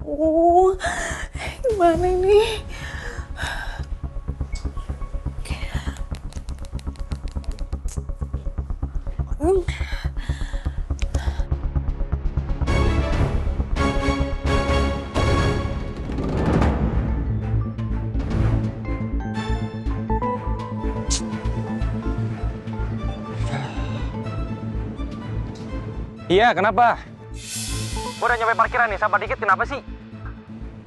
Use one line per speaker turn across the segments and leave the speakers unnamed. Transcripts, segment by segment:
Gimana ini?
Iya, kenapa? Gua udah nyampe parkiran nih, sabar dikit, kenapa sih?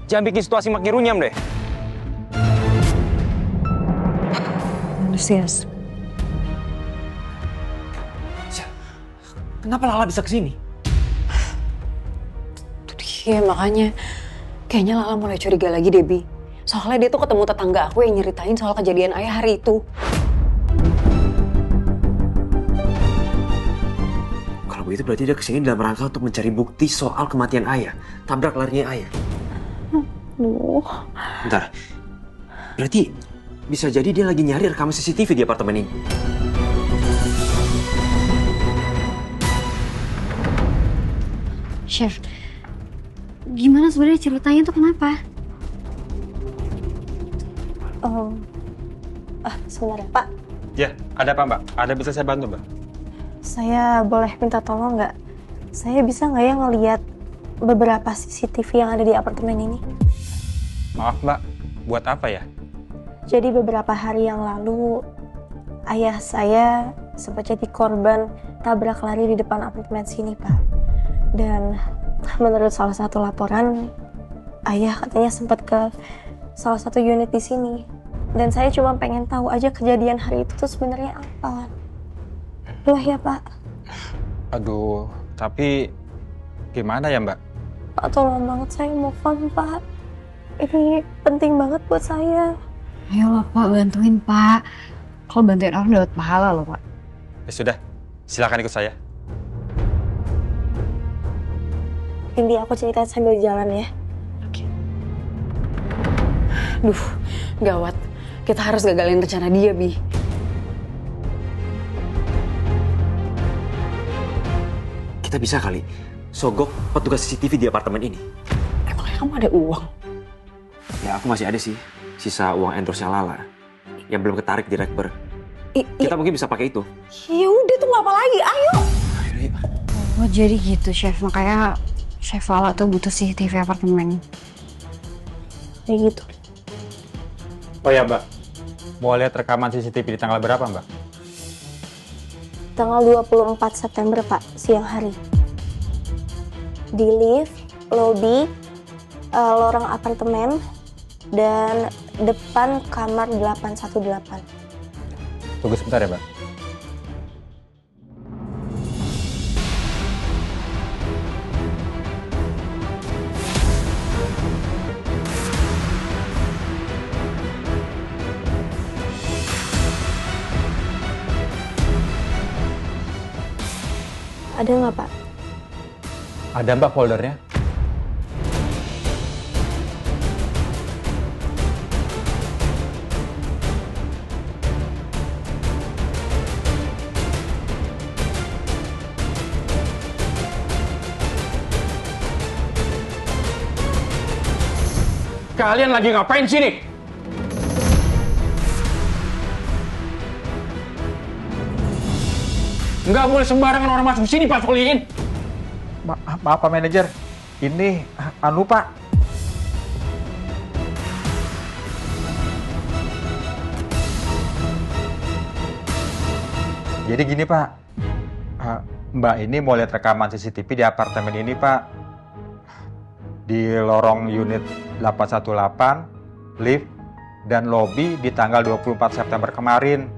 Jangan bikin situasi makin runyam deh.
Lucius.
Kenapa Lala bisa kesini?
Iya, makanya kayaknya Lala mulai curiga lagi, Debbie. Soalnya dia tuh ketemu tetangga aku yang nyeritain soal kejadian ayah hari itu.
Kalau begitu berarti dia kesini dalam rangka untuk mencari bukti soal kematian ayah. Tabrak larinya ayah. Bentar. Berarti bisa jadi dia lagi nyari rekaman CCTV di apartemen ini.
Chef, gimana sebenarnya ceritanya tuh kenapa?
Sebentar ya, Pak.
Ya, ada apa Mbak? Ada bisa saya bantu Mbak?
Saya boleh minta tolong nggak? Saya bisa nggak ya ngelihat beberapa CCTV yang ada di apartemen ini?
Maaf Mbak, buat apa ya?
Jadi beberapa hari yang lalu, ayah saya sempat jadi korban tabrak lari di depan apartemen sini, Pak. Dan menurut salah satu laporan, ayah katanya sempat ke salah satu unit di sini. Dan saya cuma pengen tahu aja kejadian hari itu tuh sebenarnya apa. Boleh ya, Pak?
Aduh, tapi gimana ya Mbak?
Pak, tolong banget saya move on, Pak. Ini penting banget buat saya.
Ayolah Pak, bantuin Pak. Kalau bantuin orang dapat pahala loh Pak.
Ya sudah, silakan ikut saya.
Indi, aku ceritain sambil jalan ya.
Duh, gawat. Kita harus gagalin rencana dia, Bi.
Kita bisa kali sogok petugas CCTV di apartemen ini.
Emangnya kamu ada uang?
Ya aku masih ada sih sisa uang endorse-nya Lala yang belum ketarik di Rekber. Kita mungkin bisa pakai itu.
Ya udah, tunggu apa lagi? Ayo.
Oh jadi gitu Chef, makanya Chef Lala tuh butuh CCTV apartemen.
Kayak gitu.
Oh ya Mbak, mau lihat rekaman CCTV di tanggal berapa Mbak?
Tanggal 24 September, Pak, siang hari. Di lift, lobby, lorong apartemen, dan depan kamar 818.
Tunggu sebentar ya Mbak.
Ada nggak, Pak?
Ada Mbak foldernya. Kalian lagi ngapain sini? Nggak boleh sembarangan orang masuk sini, Pak Solihin.
Maaf Pak Manajer, ini anu Pak. Jadi gini Pak, Mbak ini mau lihat rekaman CCTV di apartemen ini Pak. Di lorong unit 818, lift, dan lobby di tanggal 24 September kemarin.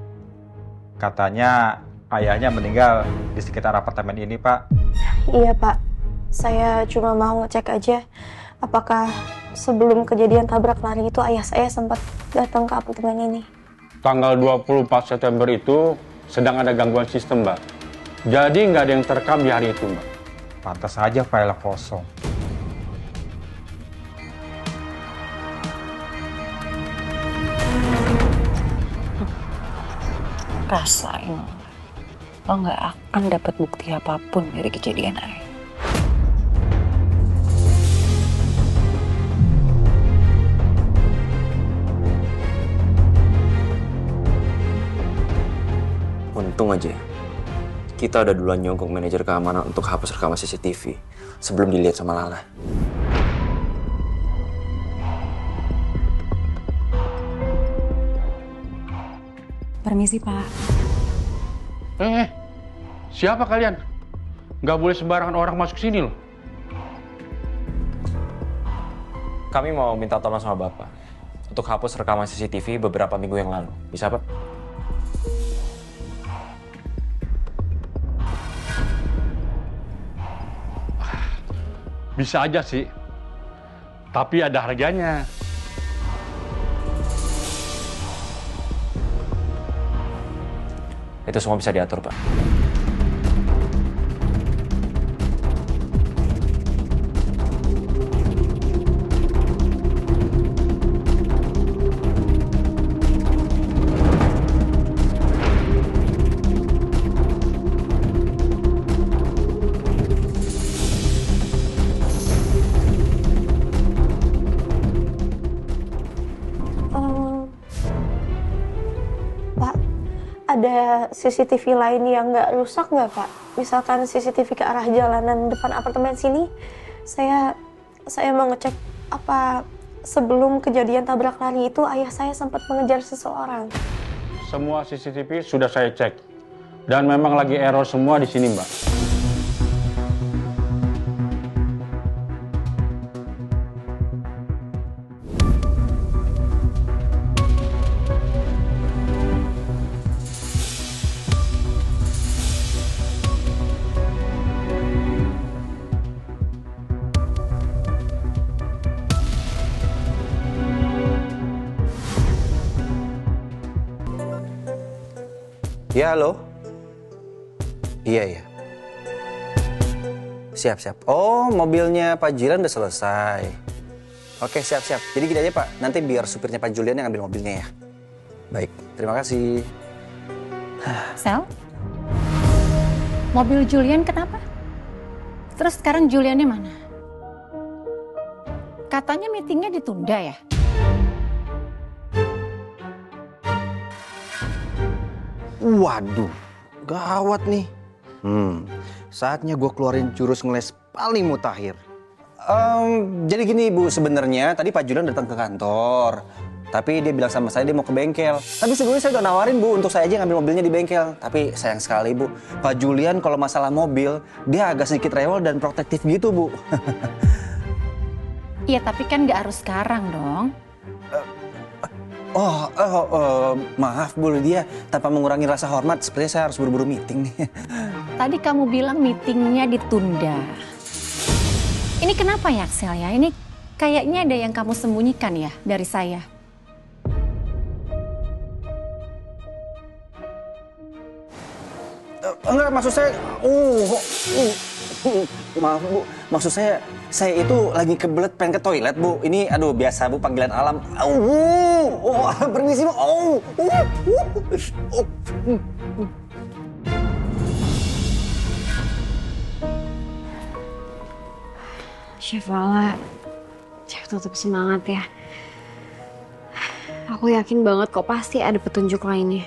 Katanya ayahnya meninggal di sekitar apartemen ini Pak.
Iya, Pak. Saya cuma mau ngecek aja apakah sebelum kejadian tabrak lari itu ayah saya sempat datang ke apartemen ini.
Tanggal 24 September itu sedang ada gangguan sistem, Mbak. Jadi nggak ada yang terekam di hari itu, Mbak.
Pantas saja file kosong.
Rasain. Lo nggak akan dapat bukti apapun dari kejadian ayah.
aja. Kita udah duluan nyogok manajer keamanan untuk hapus rekaman CCTV sebelum dilihat sama Lala.
Permisi, Pak.
Siapa kalian? Nggak boleh sembarangan orang masuk sini loh.
Kami mau minta tolong sama Bapak untuk hapus rekaman CCTV beberapa minggu yang lalu. Bisa, Pak?
Bisa aja sih. Tapi ada harganya.
Itu semua bisa diatur, Pak.
Pak, ada CCTV lain yang nggak rusak nggak, Pak? Misalkan CCTV ke arah jalanan depan apartemen sini, saya mau ngecek apa sebelum kejadian tabrak lari itu ayah saya sempat mengejar seseorang.
Semua CCTV sudah saya cek. Dan memang lagi error semua di sini, Mbak.
Ya, halo? Iya. Siap. Oh, mobilnya Pak Julian udah selesai. Oke, siap. Jadi gini aja, Pak. Nanti biar supirnya Pak Julian yang ambil mobilnya ya. Baik, terima kasih.
Sel? Mobil Julian kenapa? Terus sekarang Juliannya mana? Katanya meetingnya ditunda ya?
Waduh, gawat nih. Saatnya gue keluarin jurus ngeles paling mutakhir. Jadi gini Bu, sebenarnya tadi Pak Julian datang ke kantor. Tapi dia bilang sama saya dia mau ke bengkel. Tapi sebelumnya saya udah nawarin Bu untuk saya aja ngambil mobilnya di bengkel. Tapi sayang sekali Bu, Pak Julian kalau masalah mobil dia agak sedikit rewel dan protektif gitu Bu.
Iya, tapi kan nggak harus sekarang dong.
Maaf Bu Lydia, tanpa mengurangi rasa hormat, sepertinya saya harus buru-buru meeting nih.
Tadi kamu bilang meetingnya ditunda. Ini kenapa ya, Axel ya? Ini kayaknya ada yang kamu sembunyikan ya dari saya.
Enggak, maksud saya, maaf Bu, maksud saya itu lagi kebelet pengen ke toilet Bu. Ini aduh biasa Bu, panggilan alam. Permisi Bu.
Chef Lala, Chef tetap semangat ya. Aku yakin banget kok pasti ada petunjuk lainnya.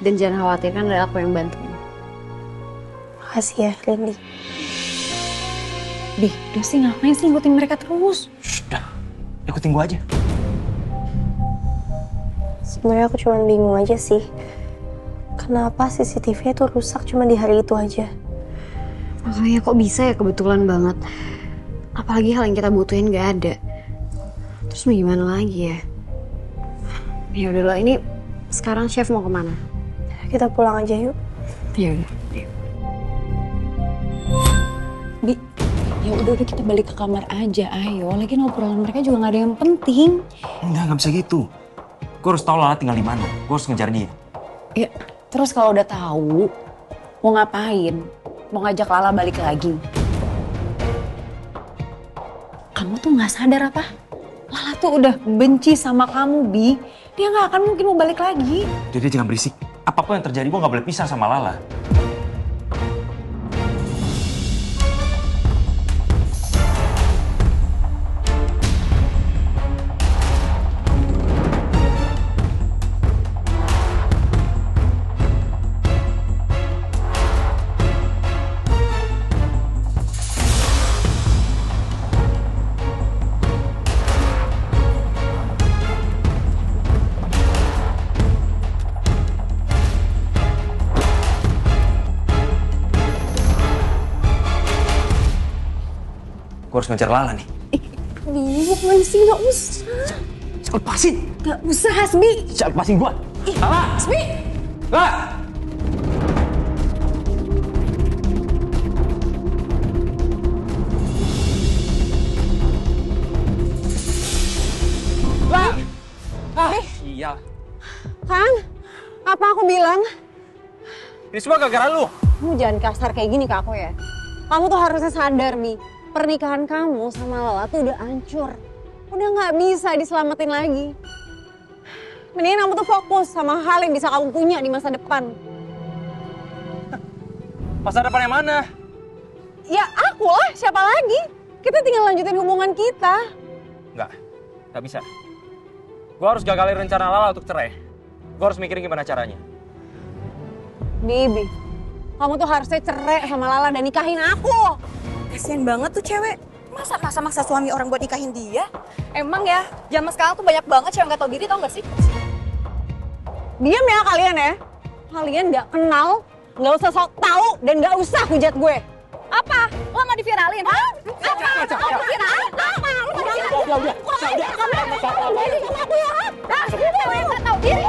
Dan jangan khawatir, kan ada aku yang bantu.
Makasih ya, Randy.
Bi, udah sih ngapain sih ngikutin mereka terus?
Sudah, ikutin gua aja.
Sebenarnya aku cuma bingung aja sih. Kenapa CCTV itu rusak cuma di hari itu aja?
Makanya kok bisa ya kebetulan banget. Apalagi hal yang kita butuhin gak ada. Terus mau gimana lagi ya? Ya udahlah, ini sekarang Chef mau kemana?
Kita pulang aja yuk.
Ya udah.
Bi, ya udah kita balik ke kamar aja, ayo. Lagi obrolan mereka juga nggak ada yang penting.
Nggak bisa gitu. Gue harus tahu Lala tinggal di mana. Gue harus ngejar dia.
Ya, terus kalau udah tahu, mau ngapain? Mau ngajak Lala balik lagi? Kamu tuh nggak sadar apa? Lala tuh udah benci sama kamu, Bi. Dia nggak akan mungkin mau balik lagi.
Jadi jangan berisik. Apapun yang terjadi, gue nggak boleh pisah sama Lala. Gue harus ngejar Lala nih.
Bi, bukan sih, nggak usah.
Lepasin!
Nggak usah, Hasbi.
Lepasin gue! Lala!
Hasbi!
Lala! Iya.
Kan? Apa aku bilang?
Ini semua gara-gara lu.
Kamu jangan kasar kayak gini ke aku ya. Kamu tuh harusnya sadar, Mi. Pernikahan kamu sama Lala tuh udah hancur. Udah nggak bisa diselamatin lagi. Mendingan kamu tuh fokus sama hal yang bisa kamu punya di masa depan.
Masa depan yang mana?
Ya aku lah, siapa lagi? Kita tinggal lanjutin hubungan kita.
Nggak bisa. Gue harus gagalin rencana Lala untuk cerai. Gue harus mikirin gimana caranya.
Bibi, kamu tuh harusnya cerai sama Lala dan nikahin aku.
Kasian banget tuh cewek. Masa maksa suami orang buat nikahin dia? Emang ya, zaman sekarang tuh banyak banget cewek gak tau diri, tau gak sih?
Diam ya kalian ya. Kalian nggak kenal, nggak usah sok tahu dan nggak usah hujat gue.
Apa? Lo mau diviralin? Hah? Apa? Lo mau diviralin? Apa? Lo mau diviralin? Kamu gak tau diri.